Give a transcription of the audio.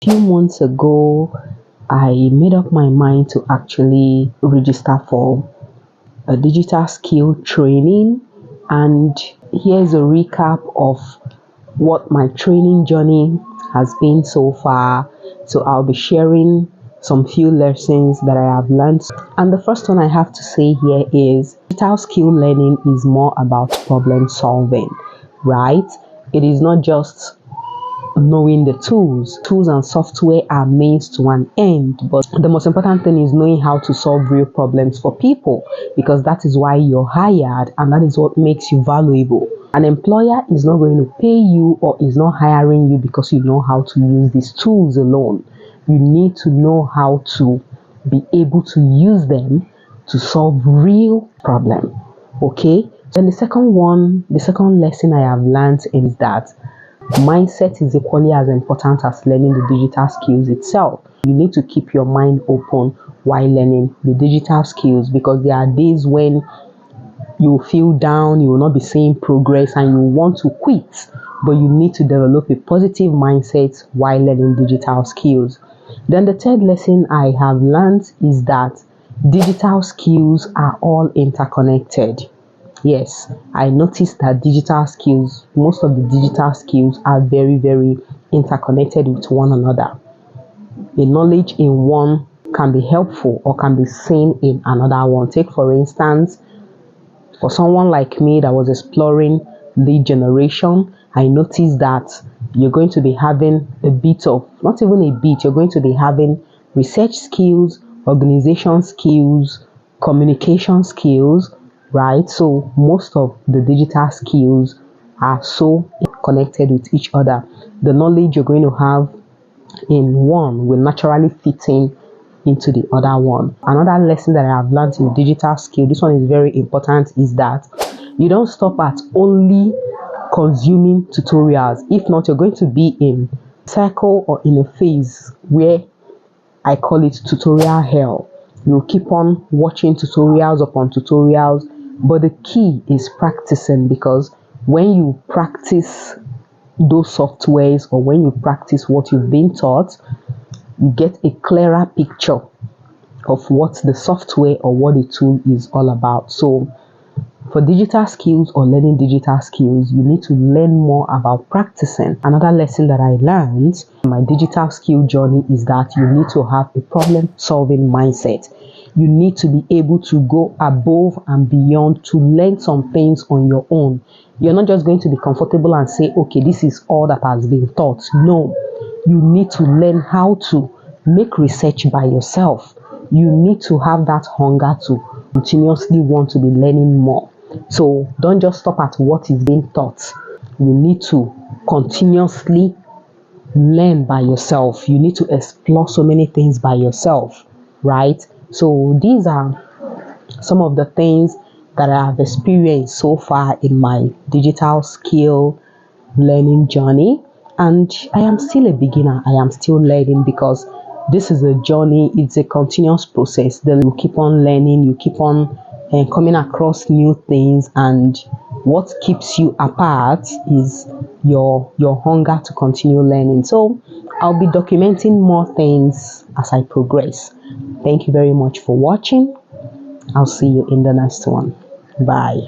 Few months ago, I made up my mind to actually register for a digital skill training, and here's a recap of what my training journey has been so far. So I'll be sharing some few lessons that I have learned. And the first one I have to say here is digital skill learning is more about problem solving, right? It is not just knowing the tools and software are means to an end, but the most important thing is knowing how to solve real problems for people, because that is why you're hired and that is what makes you valuable. An employer is not going to pay you or is not hiring you because you know how to use these tools alone. You need to know how to be able to use them to solve real problem. Okay, then the second lesson I have learned is that mindset is equally as important as learning the digital skills itself. You need to keep your mind open while learning the digital skills, because there are days when you feel down, you will not be seeing progress, and you want to quit. But you need to develop a positive mindset while learning digital skills. Then the third lesson I have learned is that digital skills are all interconnected. Yes, I noticed that most of the digital skills are very, very interconnected with one another. The knowledge in one can be helpful or can be seen in another one. Take, for instance, for someone like me that was exploring lead generation, I noticed that you're going to be having you're going to be having research skills, organization skills, communication skills, right? So most of the digital skills are so connected with each other. The knowledge you're going to have in one will naturally fit into the other one. Another lesson that I have learned in digital skill, this one is very important, is that you don't stop at only consuming tutorials. If not, you're going to be in cycle or in a phase where I call it tutorial hell. You'll keep on watching tutorials upon tutorials, but the key is practicing, because when you practice those softwares or when you practice what you've been taught, you get a clearer picture of what the software or what the tool is all about. So for digital skills or learning digital skills, you need to learn more about practicing. Another lesson that I learned in my digital skill journey is that you need to have a problem solving mindset. You need to be able to go above and beyond to learn some things on your own. You're not just going to be comfortable and say, okay, this is all that has been taught. No, you need to learn how to make research by yourself. You need to have that hunger to continuously want to be learning more. So don't just stop at what is being taught. You need to continuously learn by yourself. You need to explore so many things by yourself, right? So these are some of the things that I have experienced so far in my digital skill learning journey. And I am still a beginner. I am still learning, because this is a journey. It's a continuous process. Then you keep on learning, you keep on coming across new things, and what keeps you apart is your hunger to continue learning. So I'll be documenting more things as I progress. Thank you very much for watching. I'll see you in the next one. Bye.